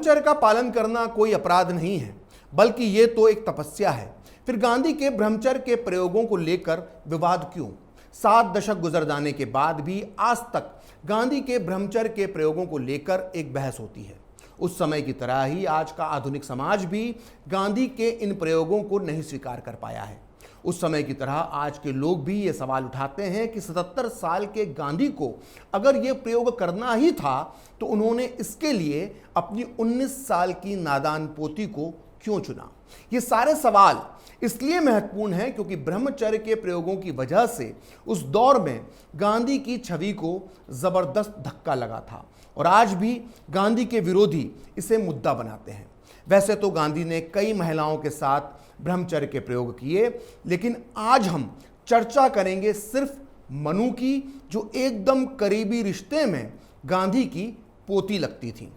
ब्रह्मचर्य का पालन करना कोई अपराध नहीं है, बल्कि ये तो एक तपस्या है। फिर गांधी के ब्रह्मचर्य के प्रयोगों को लेकर विवाद क्यों? 7 दशक गुजर जाने के बाद भी आज तक गांधी के ब्रह्मचर्य के प्रयोगों को लेकर एक बहस होती है। उस समय की तरह ही आज का आधुनिक समाज भी गांधी के इन प्रयोगों को नहीं स्वीकार कर पाया है। उस समय की तरह आज के लोग भी ये सवाल उठाते हैं कि 77 साल के गांधी को अगर ये प्रयोग करना ही था तो उन्होंने इसके लिए अपनी 19 साल की नादान पोती को क्यों चुना। ये सारे सवाल इसलिए महत्वपूर्ण हैं क्योंकि ब्रह्मचर्य के प्रयोगों की वजह से उस दौर में गांधी की छवि को जबरदस्त धक्का लगा था और आज भी गांधी के विरोधी इसे मुद्दा बनाते हैं। वैसे तो गांधी ने कई महिलाओं के साथ ब्रह्मचर्य के प्रयोग किए, लेकिन आज हम चर्चा करेंगे सिर्फ मनु की, जो एकदम करीबी रिश्ते में गांधी की पोती लगती थी।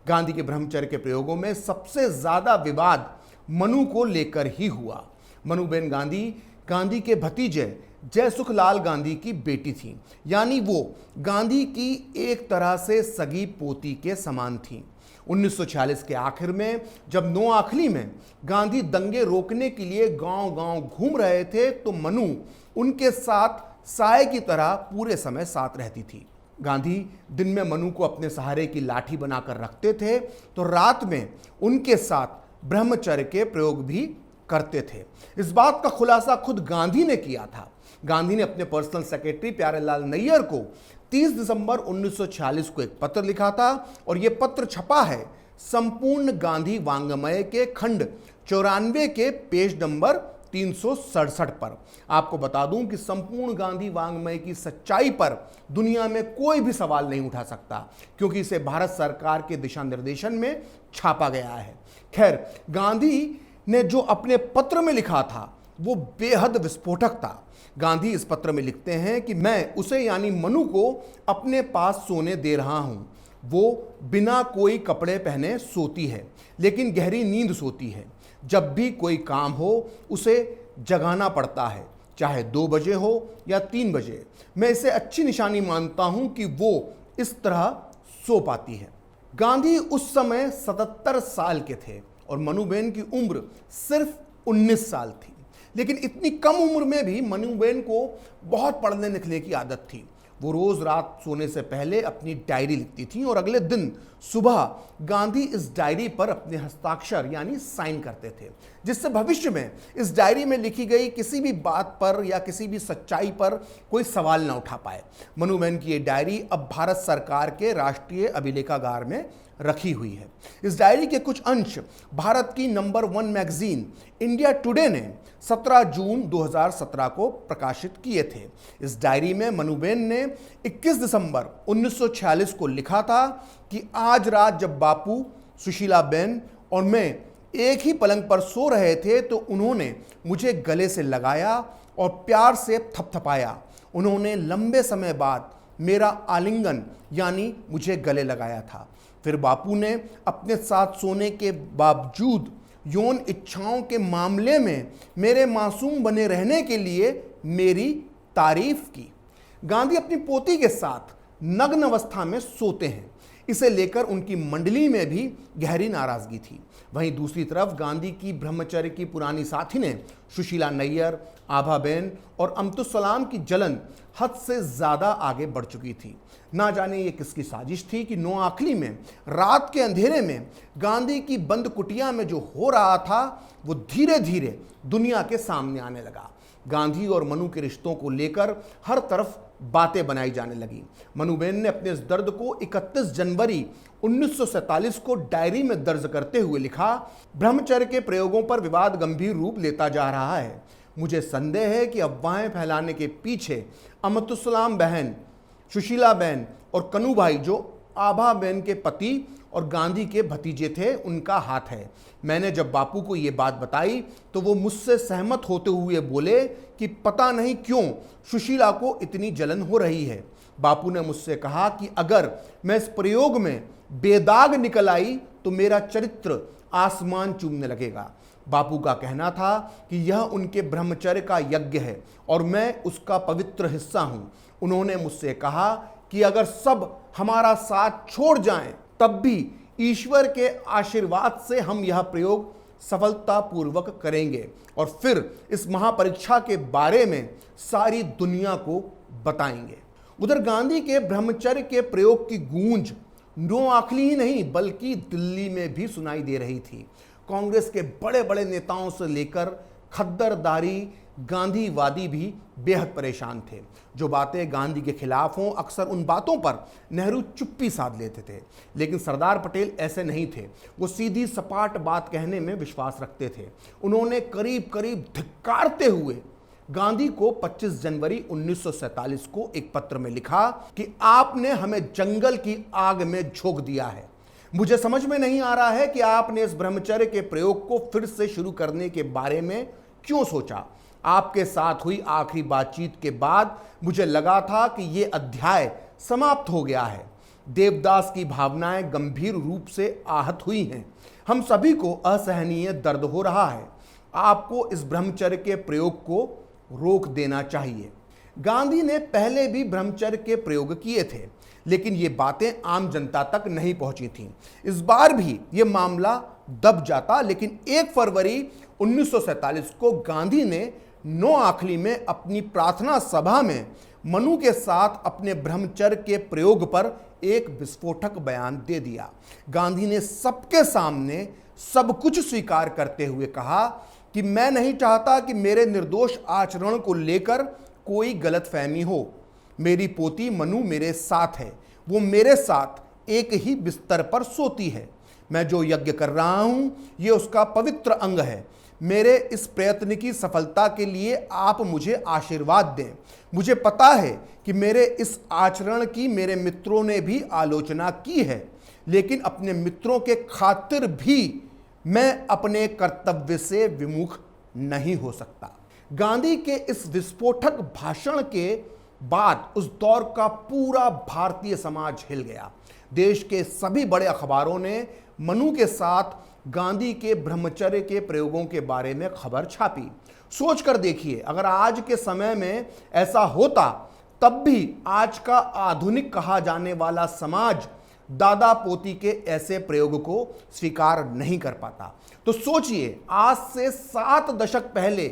गांधी के ब्रह्मचर्य के प्रयोगों में सबसे ज्यादा विवाद मनु को लेकर ही हुआ। मनुबेन गांधी गांधी के भतीजे जयसुखलाल गांधी की बेटी थी, यानी वो गांधी की एक तरह से सगी पोती के समान थी। 1946 के आखिर में जब नोआखली में गांधी दंगे रोकने के लिए गांव-गांव घूम रहे थे तो मनु उनके साथ साय की तरह पूरे समय साथ रहती थी। गांधी दिन में मनु को अपने सहारे की लाठी बनाकर रखते थे तो रात में उनके साथ ब्रह्मचर्य के प्रयोग भी करते थे। इस बात का खुलासा खुद गांधी ने किया था। गांधी ने अपने पर्सनल सेक्रेटरी प्यारेलाल नैयर को 30 दिसंबर 1946 को एक पत्र लिखा था और यह पत्र छपा है संपूर्ण गांधी वांग्मय के खंड 94 के पेज नंबर 367 पर। आपको बता दूं कि संपूर्ण गांधी वांग्मय की सच्चाई पर दुनिया में कोई भी सवाल नहीं उठा सकता, क्योंकि इसे भारत सरकार के दिशा निर्देशन में छापा गया है। खैर, गांधी ने जो अपने पत्र में लिखा था वो बेहद विस्फोटक था। गांधी इस पत्र में लिखते हैं कि मैं उसे यानी मनु को अपने पास सोने दे रहा हूं। वो बिना कोई कपड़े पहने सोती है, लेकिन गहरी नींद सोती है। जब भी कोई काम हो उसे जगाना पड़ता है, चाहे 2 बजे हो या 3 बजे। मैं इसे अच्छी निशानी मानता हूं कि वो इस तरह सो पाती है। गांधी उस समय 77 साल के थे और मनुबेन की उम्र सिर्फ 19 साल थी। लेकिन इतनी कम उम्र में भी मनुबेन को बहुत पढ़ने लिखने की आदत थी। वो रोज रात सोने से पहले अपनी डायरी लिखती थी और अगले दिन सुबह गांधी इस डायरी पर अपने हस्ताक्षर यानी साइन करते थे, जिससे भविष्य में इस डायरी में लिखी गई किसी भी बात पर या किसी भी सच्चाई पर कोई सवाल न उठा पाए। मनुबेन की ये डायरी अब भारत सरकार के राष्ट्रीय अभिलेखागार में रखी हुई है। इस डायरी के कुछ अंश भारत की नंबर 1 मैगजीन इंडिया टुडे ने 17 जून 2017 को प्रकाशित किए थे। इस डायरी में मनुबेन ने 21 दिसंबर 1946 को लिखा था कि आज रात जब बापू, सुशीलाबेन और मैं एक ही पलंग पर सो रहे थे तो उन्होंने मुझे गले से लगाया और प्यार से थपथपाया। उन्होंने लंबे समय बाद मेरा आलिंगन यानी मुझे गले लगाया था। फिर बापू ने अपने साथ सोने के बावजूद यौन इच्छाओं के मामले में मेरे मासूम बने रहने के लिए मेरी तारीफ की। गांधी अपनी पोती के साथ नग्न अवस्था में सोते हैं, इसे लेकर उनकी मंडली में भी गहरी नाराजगी थी। वहीं दूसरी तरफ गांधी की ब्रह्मचर्य की पुरानी साथी ने सुशीला नैयर, आभाबेन और अमतुसलाम की जलन हद से ज्यादा आगे बढ़ चुकी थी। ना जाने ये किसकी साजिश थी कि नोआखली में रात के अंधेरे में गांधी की बंद कुटिया में जो हो रहा था वो धीरे धीरे दुनिया के सामने आने लगा। गांधी और मनु के रिश्तों को लेकर हर तरफ बातें बनाई जाने लगी। मनुबेन ने अपने इस दर्द को 31 जनवरी 1947 को डायरी में दर्ज करते हुए लिखा, ब्रह्मचर्य के प्रयोगों पर विवाद गंभीर रूप लेता जा रहा है। मुझे संदेह है कि अफवाहें फैलाने के पीछे अमतुसलाम बहन, सुशीला बहन और कनू भाई, जो आभा बहन के पति और गांधी के भतीजे थे, उनका हाथ है। मैंने जब बापू को ये बात बताई तो वो मुझसे सहमत होते हुए बोले कि पता नहीं क्यों सुशीला को इतनी जलन हो रही है। बापू ने मुझसे कहा कि अगर मैं इस प्रयोग में बेदाग निकल आई तो मेरा चरित्र आसमान चूमने लगेगा। बापू का कहना था कि यह उनके ब्रह्मचर्य का यज्ञ है और मैं उसका पवित्र हिस्सा हूं। उन्होंने मुझसे कहा कि अगर सब हमारा साथ छोड़ जाएं तब भी ईश्वर के आशीर्वाद से हम यह प्रयोग सफलतापूर्वक करेंगे और फिर इस महापरीक्षा के बारे में सारी दुनिया को बताएंगे। उधर गांधी के ब्रह्मचर्य के प्रयोग की गूंज नोआखली ही नहीं बल्कि दिल्ली में भी सुनाई दे रही थी। कांग्रेस के बड़े बड़े नेताओं से लेकर खद्दरदारी गांधीवादी भी बेहद परेशान थे। जो बातें गांधी के खिलाफ हों, अक्सर उन बातों पर नेहरू चुप्पी साध लेते थे, लेकिन सरदार पटेल ऐसे नहीं थे। वो सीधी सपाट बात कहने में विश्वास रखते थे। उन्होंने करीब करीब धिक्कारते हुए गांधी को 25 जनवरी 1947 को एक पत्र में लिखा कि आपने हमें जंगल की आग में झोंक दिया है। मुझे समझ में नहीं आ रहा है कि आपने इस ब्रह्मचर्य के प्रयोग को फिर से शुरू करने के बारे में क्यों सोचा। आपके साथ हुई आखिरी बातचीत के बाद मुझे लगा था कि यह अध्याय समाप्त हो गया है। देवदास की भावनाएं गंभीर रूप से आहत हुई हैं। हम सभी को असहनीय दर्द हो रहा है। आपको इस ब्रह्मचर्य के प्रयोग को रोक देना चाहिए। गांधी ने पहले भी ब्रह्मचर्य के प्रयोग किए थे, लेकिन ये बातें आम जनता तक नहीं पहुंची थीं। इस बार भी ये मामला दब जाता, लेकिन 1 फरवरी 1947 को गांधी ने नोआखली में अपनी प्रार्थना सभा में मनु के साथ अपने ब्रह्मचर्य के प्रयोग पर एक विस्फोटक बयान दे दिया। गांधी ने सबके सामने सब कुछ स्वीकार करते हुए कहा कि मैं नहीं चाहता कि मेरे निर्दोष आचरण को लेकर कोई गलतफहमी हो। मेरी पोती मनु मेरे साथ है, वो मेरे साथ एक ही बिस्तर पर सोती है। मैं जो यज्ञ कर रहा हूं ये उसका पवित्र अंग है। मेरे इस प्रयत्न की सफलता के लिए आप मुझे आशीर्वाद दें। मुझे पता है कि मेरे इस आचरण की मेरे मित्रों ने भी आलोचना की है, लेकिन अपने मित्रों के खातिर भी मैं अपने कर्तव्य से विमुख नहीं हो सकता। गांधी के इस विस्फोटक भाषण के बाद उस दौर का पूरा भारतीय समाज हिल गया। देश के सभी बड़े अखबारों ने मनु के साथ गांधी के ब्रह्मचर्य के प्रयोगों के बारे में खबर छापी। सोचकर देखिए, अगर आज के समय में ऐसा होता तब भी आज का आधुनिक कहा जाने वाला समाज दादा पोती के ऐसे प्रयोग को स्वीकार नहीं कर पाता। तो सोचिए, आज से 7 दशक पहले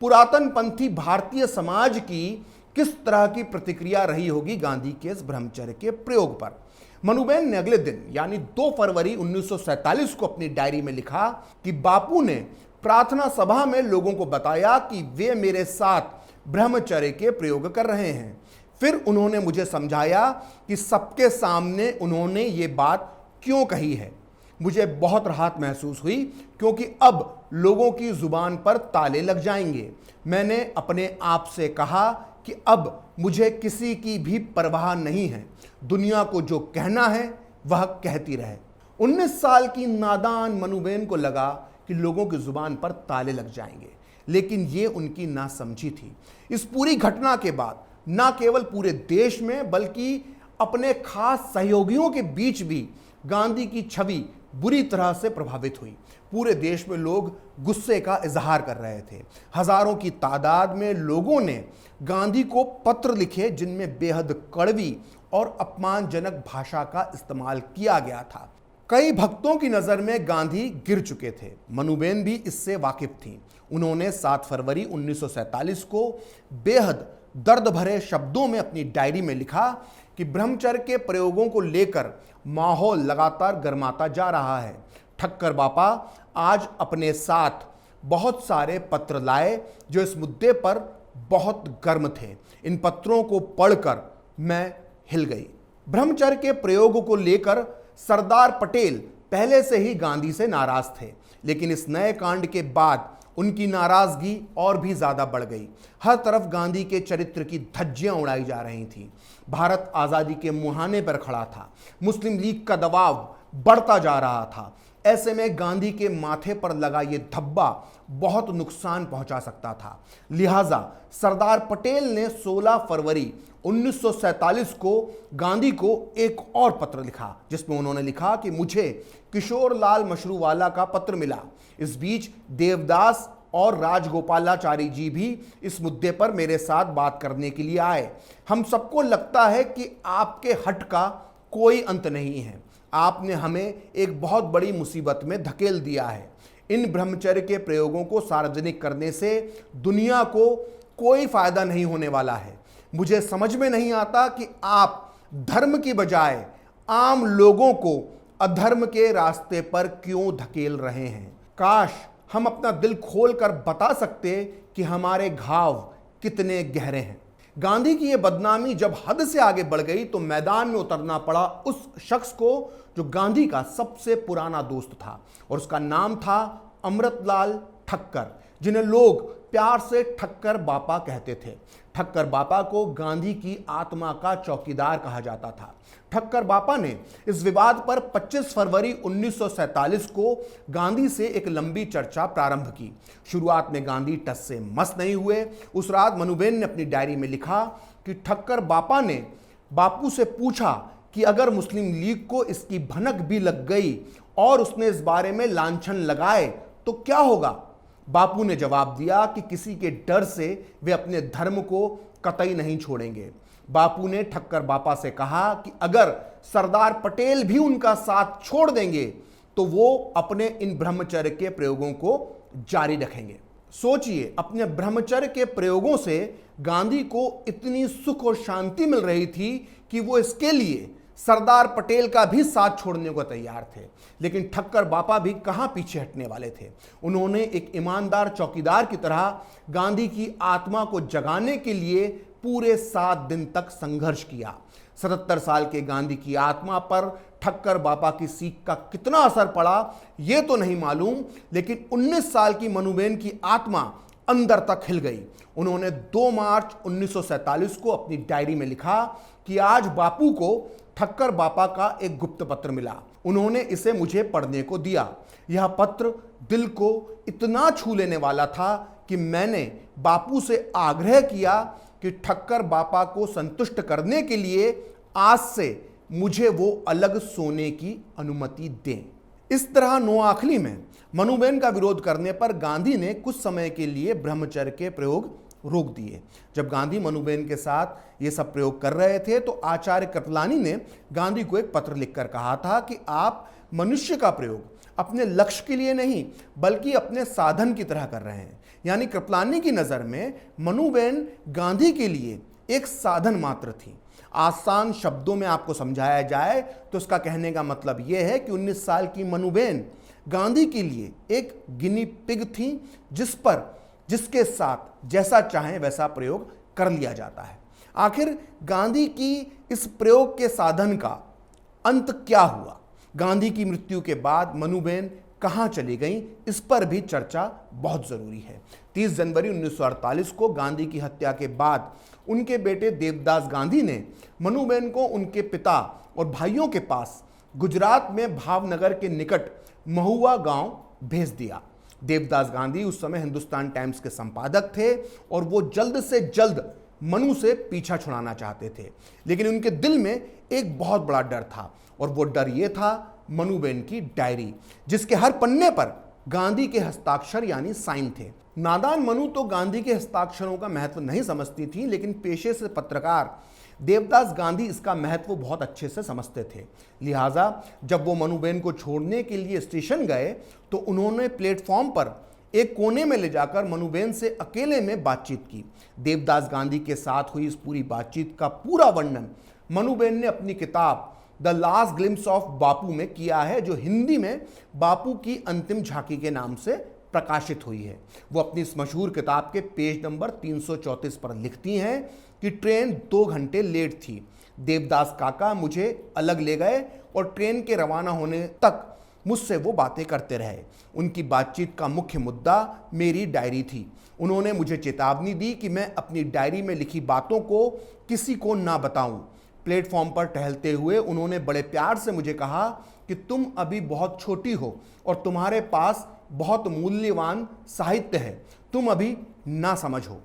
पुरातन पंथी भारतीय समाज की किस तरह की प्रतिक्रिया रही होगी गांधी के इस ब्रह्मचर्य के प्रयोग पर। मनुबेन ने अगले दिन यानी 2 फरवरी 1947 को अपनी डायरी में लिखा कि बापू ने प्रार्थना सभा में लोगों को बताया कि वे मेरे साथ ब्रह्मचर्य के प्रयोग कर रहे हैं। फिर उन्होंने मुझे समझाया कि सबके सामने उन्होंने ये बात क्यों कही है। मुझे बहुत राहत महसूस हुई, क्योंकि अब लोगों की जुबान पर ताले लग जाएंगे। मैंने अपने आप से कहा कि अब मुझे किसी की भी परवाह नहीं है। दुनिया को जो कहना है वह कहती रहे। 19 साल की नादान मनुबेन को लगा कि लोगों की जुबान पर ताले लग जाएंगे, लेकिन ये उनकी नासमझी थी। इस पूरी घटना के बाद न केवल पूरे देश में बल्कि अपने खास सहयोगियों के बीच भी गांधी की छवि बुरी तरह से प्रभावित हुई। पूरे देश में लोग गुस्से का इजहार कर रहे थे। हजारों की तादाद में लोगों ने गांधी को पत्र लिखे, जिनमें बेहद कड़वी और अपमानजनक भाषा का इस्तेमाल किया गया था। कई भक्तों की नज़र में गांधी गिर चुके थे। मनुबेन भी इससे वाकिफ थीं। उन्होंने 7 फरवरी 1947 को बेहद दर्द भरे शब्दों में अपनी डायरी में लिखा कि ब्रह्मचर्य के प्रयोगों को लेकर माहौल लगातार गर्माता जा रहा है। ठक्कर बापा आज अपने साथ बहुत सारे पत्र लाए जो इस मुद्दे पर बहुत गर्म थे। इन पत्रों को पढ़कर मैं हिल गई। ब्रह्मचर्य के प्रयोग को लेकर सरदार पटेल पहले से ही गांधी से नाराज थे, लेकिन इस नए कांड के बाद उनकी नाराजगी और भी ज्यादा बढ़ गई। हर तरफ गांधी के चरित्र की धज्जियां उड़ाई जा रही थीं। भारत आजादी के मुहाने पर खड़ा था। मुस्लिम लीग का दबाव बढ़ता जा रहा था। ऐसे में गांधी के माथे पर लगा ये धब्बा बहुत नुकसान पहुंचा सकता था। लिहाजा सरदार पटेल ने 16 फरवरी 1947 को गांधी को एक और पत्र लिखा, जिसमें उन्होंने लिखा कि मुझे किशोर लाल मशरूवाला का पत्र मिला। इस बीच देवदास और राजगोपालाचारी जी भी इस मुद्दे पर मेरे साथ बात करने के लिए आए। हम सबको लगता है कि आपके हट का कोई अंत नहीं है। आपने हमें एक बहुत बड़ी मुसीबत में धकेल दिया है। इन ब्रह्मचर्य के प्रयोगों को सार्वजनिक करने से दुनिया को कोई फायदा नहीं होने वाला है। मुझे समझ में नहीं आता कि आप धर्म की बजाय आम लोगों को अधर्म के रास्ते पर क्यों धकेल रहे हैं। काश हम अपना दिल खोलकर बता सकते कि हमारे घाव कितने गहरे हैं। गांधी की यह बदनामी जब हद से आगे बढ़ गई तो मैदान में उतरना पड़ा उस शख्स को जो गांधी का सबसे पुराना दोस्त था, और उसका नाम था अमृतलाल ठक्कर, जिन्हें लोग प्यार से ठक्कर बापा कहते थे। ठक्कर बापा को गांधी की आत्मा का चौकीदार कहा जाता था। ठक्कर बापा ने इस विवाद पर 25 फरवरी 1947 को गांधी से एक लंबी चर्चा प्रारंभ की। शुरुआत में गांधी टस से मस नहीं हुए। उस रात मनुबेन ने अपनी डायरी में लिखा कि ठक्कर बापा ने बापू से पूछा कि अगर मुस्लिम लीग को इसकी भनक भी लग गई और उसने इस बारे में लांछन लगाए तो क्या होगा। बापू ने जवाब दिया कि किसी के डर से वे अपने धर्म को कतई नहीं छोड़ेंगे। बापू ने ठक्कर बापा से कहा कि अगर सरदार पटेल भी उनका साथ छोड़ देंगे तो वो अपने इन ब्रह्मचर्य के प्रयोगों को जारी रखेंगे। सोचिए, अपने ब्रह्मचर्य के प्रयोगों से गांधी को इतनी सुख और शांति मिल रही थी कि वो इसके लिए सरदार पटेल का भी साथ छोड़ने को तैयार थे। लेकिन ठक्कर बापा भी कहां पीछे हटने वाले थे। उन्होंने एक ईमानदार चौकीदार की तरह गांधी की आत्मा को जगाने के लिए पूरे 7 दिन तक संघर्ष किया। 77 साल के गांधी की आत्मा पर ठक्कर बापा की सीख का कितना असर पड़ा यह तो नहीं मालूम, लेकिन 19 साल की मनुबेन की आत्मा अंदर तक हिल गई। उन्होंने 2 मार्च 1947 को अपनी डायरी में लिखा कि आज बापू को ठक्कर बापा का एक गुप्त पत्र मिला। उन्होंने इसे मुझे पढ़ने को दिया। यह पत्र दिल को इतना छू लेने वाला था कि मैंने बापू से आग्रह किया कि ठक्कर बापा को संतुष्ट करने के लिए आज से मुझे वो अलग सोने की अनुमति दें। इस तरह नोआखली में मनुबेन का विरोध करने पर गांधी ने कुछ समय के लिए ब्रह्मचर्य के प्रयोग रोक दिए। जब गांधी मनुबेन के साथ ये सब प्रयोग कर रहे थे तो आचार्य कृपलानी ने गांधी को एक पत्र लिखकर कहा था कि आप मनुष्य का प्रयोग अपने लक्ष्य के लिए नहीं बल्कि अपने साधन की तरह कर रहे हैं। यानी कृपलानी की नज़र में मनुबेन गांधी के लिए एक साधन मात्र थी। आसान शब्दों में आपको समझाया जाए तो उसका कहने का मतलब यह है कि 19 साल की मनुबेन गांधी के लिए एक गिनी पिग थी जिसके साथ जैसा चाहे वैसा प्रयोग कर लिया जाता है। आखिर गांधी की इस प्रयोग के साधन का अंत क्या हुआ? गांधी की मृत्यु के बाद मनुबेन कहां चली गई, इस पर भी चर्चा बहुत जरूरी है। 30 जनवरी 1948 को गांधी की हत्या के बाद उनके बेटे देवदास गांधी ने मनुबेन को उनके पिता और भाइयों के पास गुजरात में भावनगर के निकट महुआ गांव भेज दिया। देवदास गांधी उस समय हिंदुस्तान टाइम्स के संपादक थे और वो जल्द से जल्द मनु से पीछा छुड़ाना चाहते थे। लेकिन उनके दिल में एक बहुत बड़ा डर था और वो डर ये था मनुबेन की डायरी, जिसके हर पन्ने पर गांधी के हस्ताक्षर यानी साइन थे। नादान मनु तो गांधी के हस्ताक्षरों का महत्व नहीं समझती थी, लेकिन पेशे से पत्रकार देवदास गांधी इसका महत्व बहुत अच्छे से समझते थे। लिहाजा जब वो मनुबेन को छोड़ने के लिए स्टेशन गए तो उन्होंने प्लेटफॉर्म पर एक कोने में ले जाकर मनुबेन से अकेले में बातचीत की। देवदास गांधी के साथ हुई इस पूरी बातचीत का पूरा वर्णन मनुबेन ने अपनी किताब द लास्ट ग्लिम्स ऑफ बापू में किया है, जो हिंदी में बापू की अंतिम झांकी के नाम से प्रकाशित हुई है। वो अपनी इस मशहूर किताब के पेज नंबर 334 पर लिखती हैं कि ट्रेन 2 घंटे लेट थी। देवदास काका मुझे अलग ले गए और ट्रेन के रवाना होने तक मुझसे वो बातें करते रहे। उनकी बातचीत का मुख्य मुद्दा मेरी डायरी थी। उन्होंने मुझे चेतावनी दी कि मैं अपनी डायरी में लिखी बातों को किसी को ना बताऊं। प्लेटफॉर्म पर टहलते हुए उन्होंने बड़े प्यार से मुझे कहा कि तुम अभी बहुत छोटी हो और तुम्हारे पास बहुत मूल्यवान साहित्य है, तुम अभी ना समझो।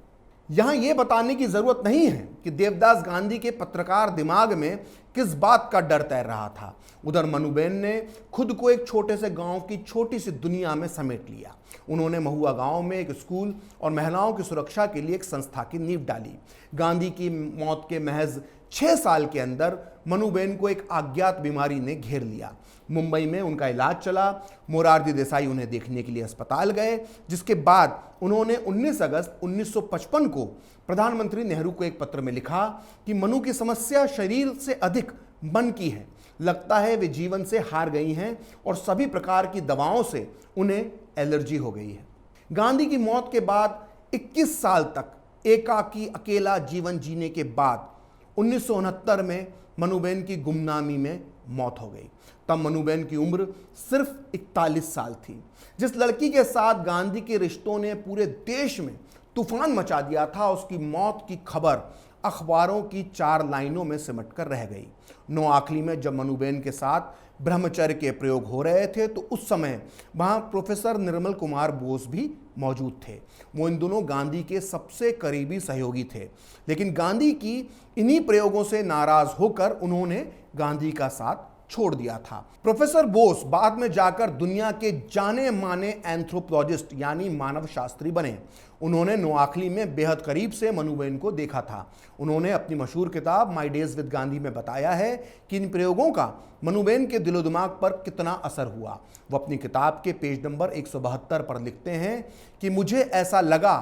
यहाँ यह बताने की जरूरत नहीं है कि देवदास गांधी के पत्रकार दिमाग में किस बात का डर तैर रहा था। उधर मनुबेन ने खुद को एक छोटे से गांव की छोटी सी दुनिया में समेट लिया। उन्होंने महुआ गांव में एक स्कूल और महिलाओं की सुरक्षा के लिए एक संस्था की नींव डाली। गांधी की मौत के महज 6 साल के अंदर मनुबेन को एक अज्ञात बीमारी ने घेर लिया। मुंबई में उनका इलाज चला। मोरारजी देसाई उन्हें देखने के लिए अस्पताल गए, जिसके बाद उन्होंने 19 अगस्त 1955 को प्रधानमंत्री नेहरू को एक पत्र में लिखा कि मनु की समस्या शरीर से अधिक मन की है। लगता है वे जीवन से हार गई हैं और सभी प्रकार की दवाओं से उन्हें एलर्जी हो गई है। गांधी की मौत के बाद 21 साल तक एकाकी अकेला जीवन जीने के बाद 1969 में मनुबेन की गुमनामी में मौत हो गई। तब मनुबेन की उम्र सिर्फ 41 साल थी। जिस लड़की के साथ गांधी के रिश्तों ने पूरे देश में तूफान मचा दिया था, उसकी मौत की खबर अखबारों की 4 लाइनों में सिमटकर रह गई। नोआखली में जब मनुबेन के साथ ब्रह्मचर्य के प्रयोग हो रहे थे तो उस समय वहां प्रोफेसर निर्मल कुमार बोस भी मौजूद थे। वो इन दोनों गांधी के सबसे करीबी सहयोगी थे, लेकिन गांधी की इन्हीं प्रयोगों से नाराज होकर उन्होंने गांधी का साथ छोड़ दिया था। प्रोफेसर बोस बाद में जाकर दुनिया के जाने माने एंथ्रोपोलॉजिस्ट यानी मानव शास्त्री बने। उन्होंने नोआखली में बेहद करीब से मनुबेन को देखा था। उन्होंने अपनी मशहूर किताब माई डेज विद गांधी में बताया है कि इन प्रयोगों का मनुबेन के दिलो दिमाग पर कितना असर हुआ। वो अपनी किताब के पेज नंबर 172 पर लिखते हैं कि मुझे ऐसा लगा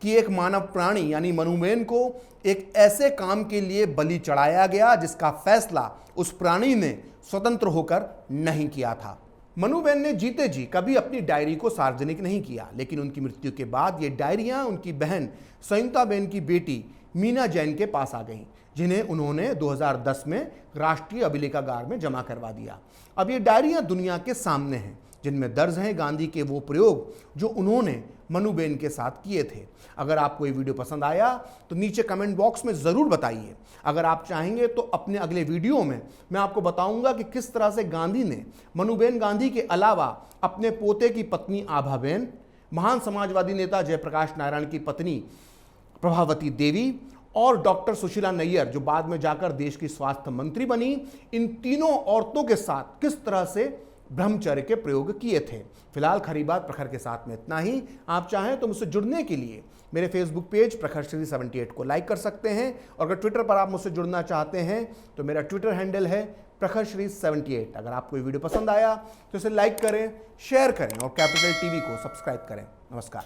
कि एक मानव प्राणी यानी मनुबेन को एक ऐसे काम के लिए बलि चढ़ाया गया जिसका फैसला उस प्राणी ने स्वतंत्र होकर नहीं किया था। मनुबेन ने जीते जी कभी अपनी डायरी को सार्वजनिक नहीं किया, लेकिन उनकी मृत्यु के बाद ये डायरियां उनकी बहन संयुक्ताबेन की बेटी मीना जैन के पास आ गईं, जिन्हें उन्होंने 2010 में राष्ट्रीय अभिलेखागार में जमा करवा दिया। अब ये डायरियां दुनिया के सामने हैं, जिनमें दर्ज हैं गांधी के वो प्रयोग जो उन्होंने मनुबेन के साथ किए थे। अगर आपको ये वीडियो पसंद आया तो नीचे कमेंट बॉक्स में ज़रूर बताइए। अगर आप चाहेंगे तो अपने अगले वीडियो में मैं आपको बताऊंगा कि किस तरह से गांधी ने मनुबेन गांधी के अलावा अपने पोते की पत्नी आभाबेन, महान समाजवादी नेता जयप्रकाश नारायण की पत्नी प्रभावती देवी और डॉक्टर सुशीला नैयर, जो बाद में जाकर देश की स्वास्थ्य मंत्री बनी, इन तीनों औरतों के साथ किस तरह से ब्रह्मचर्य के प्रयोग किए थे। फिलहाल खरी बात प्रखर के साथ में इतना ही। आप चाहें तो मुझसे जुड़ने के लिए मेरे फेसबुक पेज प्रखर श्री 78 को लाइक कर सकते हैं, और अगर ट्विटर पर आप मुझसे जुड़ना चाहते हैं तो मेरा ट्विटर हैंडल है प्रखर श्री 78। अगर आपको ये वीडियो पसंद आया तो इसे लाइक करें, शेयर करें और कैपिटल टीवी को सब्सक्राइब करें। नमस्कार।